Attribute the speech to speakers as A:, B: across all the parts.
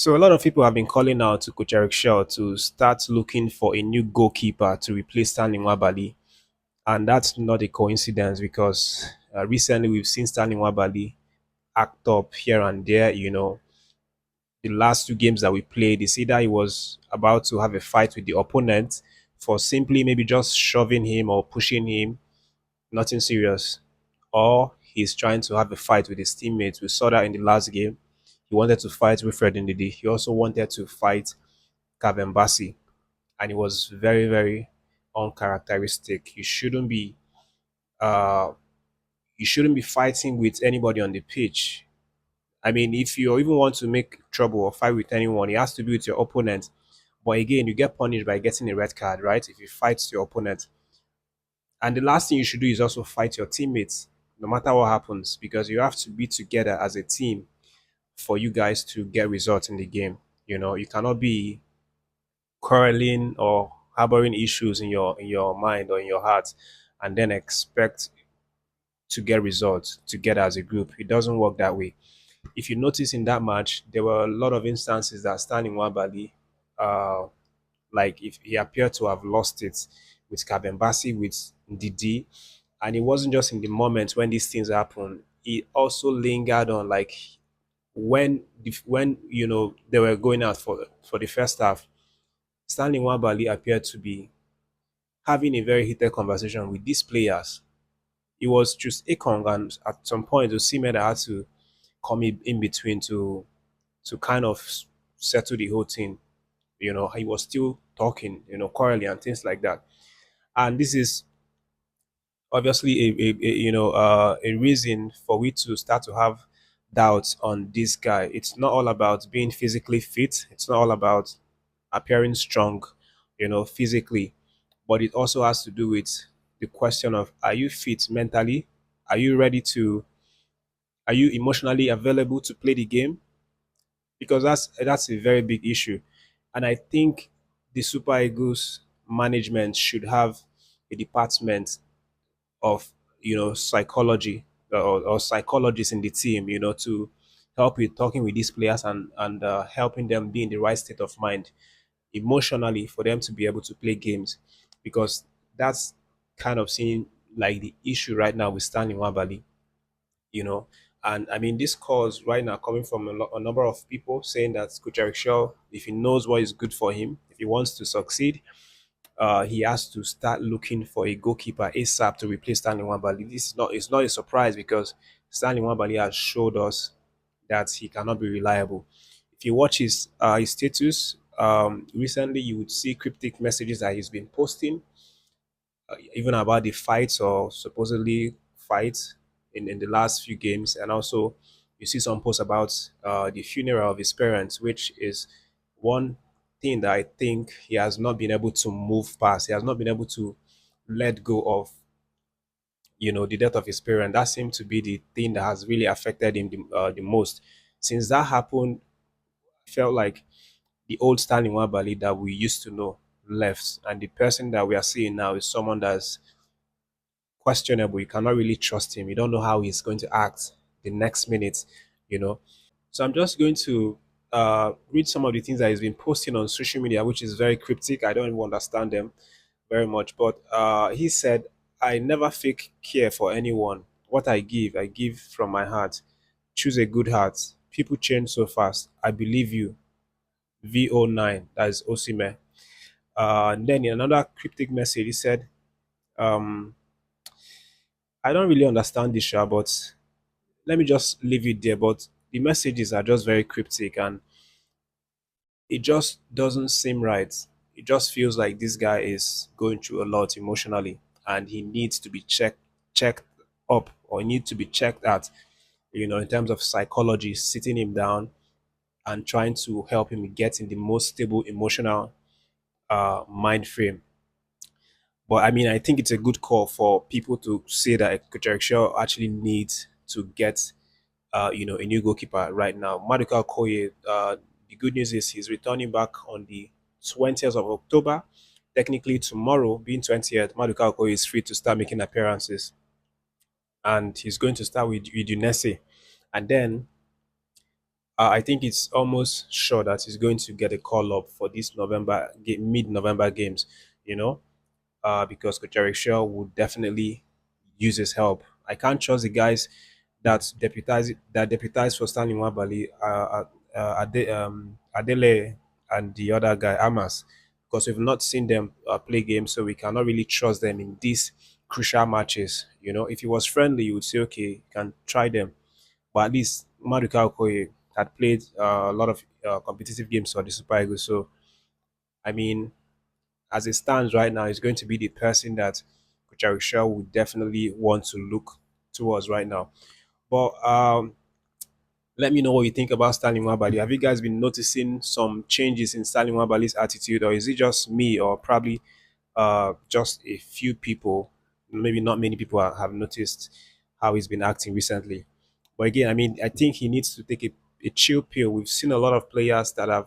A: So a lot of people have been calling out to Coach Eric Shaw to start looking for a new goalkeeper to replace Stanley Nwabali, and that's not a coincidence because recently we've seen Stanley Nwabali act up here and there. The last two games that we played, it's either he was about to have a fight with the opponent for simply maybe just shoving him or pushing him, nothing serious, or he's trying to have a fight with his teammates. We saw that in the last game. He wanted to fight Wilfred Ndidi. He also wanted to fight Kavembasi, and it was very, very uncharacteristic. Uh, you shouldn't be fighting with anybody on the pitch. I mean, if you even want to make trouble or fight with anyone, it has to be with your opponent. But again, you get punished by getting a red card, right? If you fight your opponent. And the last thing you should do is also fight your teammates, no matter what happens, because you have to be together as a team for you guys to get results in the game. You cannot be quarreling or harboring issues in your mind or in your heart and then expect to get results together as a group. It doesn't work that way. If you notice in that match, there were a lot of instances that Stanley Nwabali, uh, like if he appeared to have lost it with Kabembasi, with Didi, and it wasn't just in the moment when these things happen. It also lingered on, like when they were going out for the first half. Stanley Nwabali appeared to be having a very heated conversation with these players. It was just Ekong, and at some point, it was Seaman that had to come in between to kind of settle the whole thing. He was still talking, quarreling and things like that. And this is obviously a reason for we to start to have doubts on this guy. It's not all about being physically fit. It's not all about appearing strong, physically, but it also has to do with the question of, are you fit mentally? Are you ready to? Are you emotionally available to play the game? Because that's a very big issue, and I think the Super Eagles management should have a department of psychology, or psychologists in the team, to help with talking with these players and helping them be in the right state of mind emotionally for them to be able to play games, because that's kind of seeing like the issue right now with Stanley Wabali, you know. And I mean, this calls right now coming from a number of people saying that Coach Eric Shaw, if he knows what is good for him, if he wants to succeed, he has to start looking for a goalkeeper ASAP to replace Stanley Nwabali. This is not, it's not a surprise because Stanley Nwabali has showed us that he cannot be reliable. If you watch his status recently, you would see cryptic messages that he's been posting, even about the fights or supposedly fights in the last few games, and also you see some posts about the funeral of his parents, which is one thing that I think he has not been able to move past. He has not been able to let go of, the death of his parent. That seemed to be the thing that has really affected him the most. Since that happened, I felt like the old Stanley Wabali that we used to know left, and the person that we are seeing now is someone that's questionable. You cannot really trust him. You don't know how he's going to act the next minute, you know. So I'm just going to read some of the things that he's been posting on social media, which is very cryptic. I don't even understand them very much. But he said, I never fake care for anyone. What I give from my heart. Choose a good heart. People change so fast. I believe you. VO9, that is Osime. And then in another cryptic message, he said, um, I don't really understand this, Sha, but let me just leave it there. But the messages are just very cryptic and it just doesn't seem right. It just feels like this guy is going through a lot emotionally and he needs to be checked up, or need to be checked at, in terms of psychology, sitting him down and trying to help him get in the most stable emotional mind frame. But I mean, I think it's a good call for people to say that Coach Eric Shaw actually needs to get a new goalkeeper right now. Maduka Okoye, the good news is he's returning back on the 20th of October. Technically, tomorrow, being 20th, Maduka Okoye is free to start making appearances. And he's going to start with Udinese. And then I think it's almost sure that he's going to get a call up for this mid-November games. You know, because Coach Eric Shaw would definitely use his help. I can't trust the guys that deputize for Stanley Nwabali, Adele, and the other guy Amas, because we've not seen them play games, so we cannot really trust them in these crucial matches. You know, if it was friendly, you would say okay, you can try them, but at least Maduka Okoye had played a lot of competitive games for the Super Eagles, so I mean as it stands right now, is going to be the person that Coach Shaw would definitely want to look towards right now. But let me know what you think about Stanley Nwabali. Have you guys been noticing some changes in Stanley Nwabali's attitude, or is it just me, or probably just a few people? Maybe not many people have noticed how he's been acting recently. But again, I mean, I think he needs to take a chill pill. We've seen a lot of players that have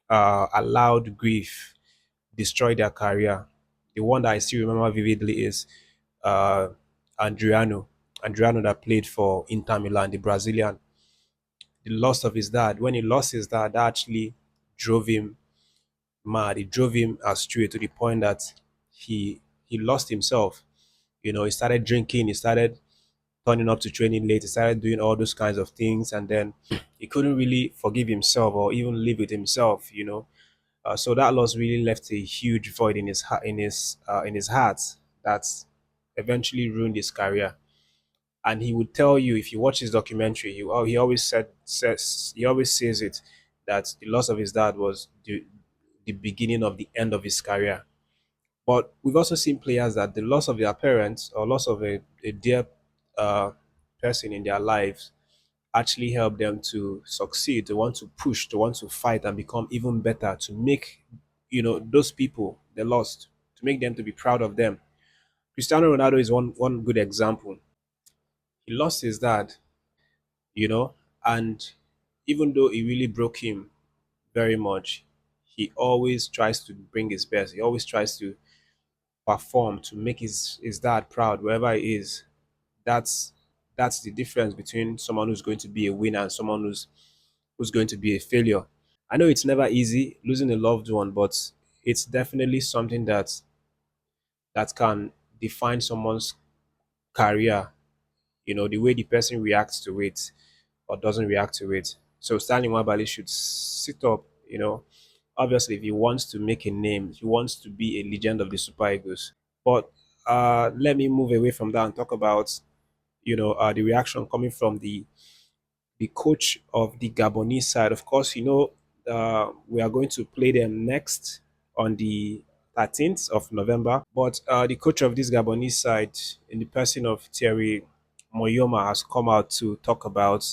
A: allowed grief destroy their career. The one that I still remember vividly is uh, Adriano. Adriano that played for Inter Milan, the Brazilian. The loss of his dad. When he lost his dad, that actually drove him mad. It drove him astray to the point that he lost himself. You know, he started drinking. He started turning up to training late. He started doing all those kinds of things, and then he couldn't really forgive himself or even live with himself. You know, so that loss really left a huge void in his heart that eventually ruined his career. And he would tell you if you watch his documentary, he always says it that the loss of his dad was the beginning of the end of his career. But we've also seen players that the loss of their parents or loss of a dear uh, person in their lives actually help them to succeed, to want to push, to want to fight and become even better, to make those people they lost, to make them to be proud of them. Cristiano Ronaldo is one good example. He lost his dad, you know, and even though it really broke him very much, he always tries to bring his best. He always tries to perform to make his dad proud wherever he is. That's that's the difference between someone who's going to be a winner and someone who's going to be a failure. I know it's never easy losing a loved one, but it's definitely something that can define someone's career. You know, the way the person reacts to it or doesn't react to it. So Stanley Nwabali should sit up. You know, obviously, if he wants to make a name, he wants to be a legend of the Super Eagles. But let me move away from that and talk about the reaction coming from the coach of the Gabonese side. Of course, we are going to play them next on the 13th of November. But the coach of this Gabonese side, in the person of Thierry Moyoma, has come out to talk about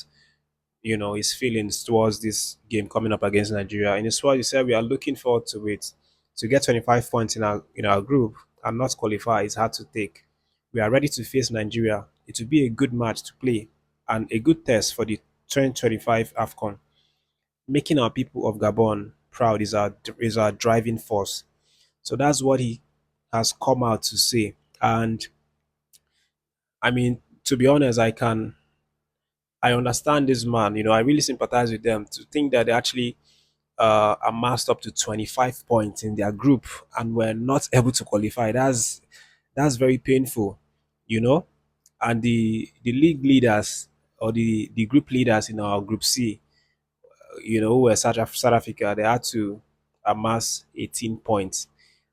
A: his feelings towards this game coming up against Nigeria. In his word, he said we are looking forward to it. To get 25 points in our group and not qualify is hard to take. We are ready to face Nigeria. It will be a good match to play and a good test for the 2025 AFCON. Making our people of Gabon proud is our driving force. So that's what he has come out to say. And I mean, to be honest, I understand this man. I really sympathize with them to think that they actually amassed up to 25 points in their group and were not able to qualify. That's very painful, you know. And the league leaders or the group leaders in our group C, who were South Africa, they had to amass 18 points.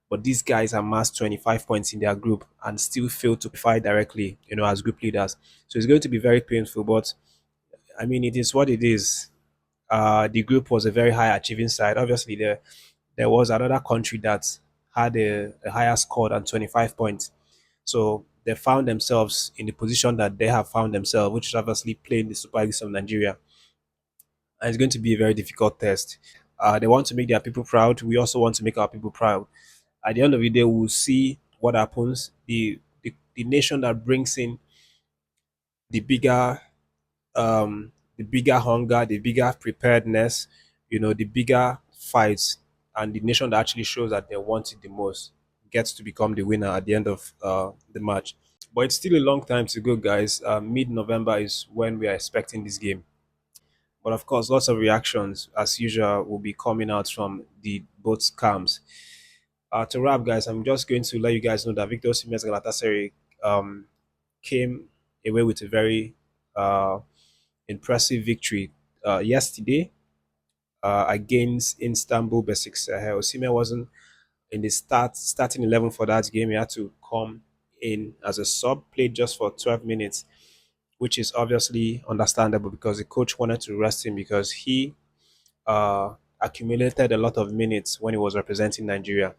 A: But these guys amassed 25 points in their group and still failed to qualify directly, as group leaders. So it's going to be very painful. But I mean, it is what it is. The group was a very high achieving side. Obviously, there was another country that had a higher score than 25 points. So they found themselves in the position that they have found themselves, which is obviously playing the Super League of Nigeria. And it's going to be a very difficult test. They want to make their people proud. We also want to make our people proud. At the end of the day, we'll see what happens. The nation that brings in the bigger the bigger hunger, the bigger preparedness, the bigger fights, and the nation that actually shows that they want it the most gets to become the winner at the end of the match. But it's still a long time to go, guys. Mid November is when we are expecting this game. But of course, lots of reactions, as usual, will be coming out from the both camps. To wrap, guys, I'm just going to let you guys know that Victor Osimhen's Galatasaray um, came away with a very impressive victory yesterday against Istanbul Besiktas. Osimhen wasn't in the starting 11 for that game. He had to come in as a sub, played just for 12 minutes, which is obviously understandable because the coach wanted to rest him because he accumulated a lot of minutes when he was representing Nigeria.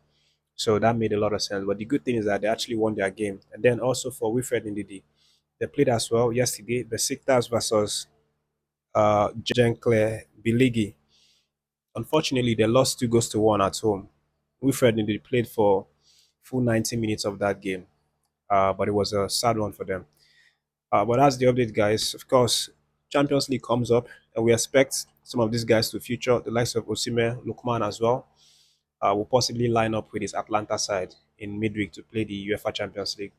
A: So that made a lot of sense. But the good thing is that they actually won their game. And then also for Wilfred Ndidi, they played as well yesterday. Besiktas versus Jenkle Biligi. Unfortunately, they lost 2 goals to 1 at home. Wilfred Ndidi played for full 90 minutes of that game, but it was a sad one for them. But that's the update, guys. Of course, Champions League comes up, and we expect some of these guys to feature the likes of Osimhen, Lukman as well. Will possibly line up with his Atlanta side in midweek to play the UEFA Champions League.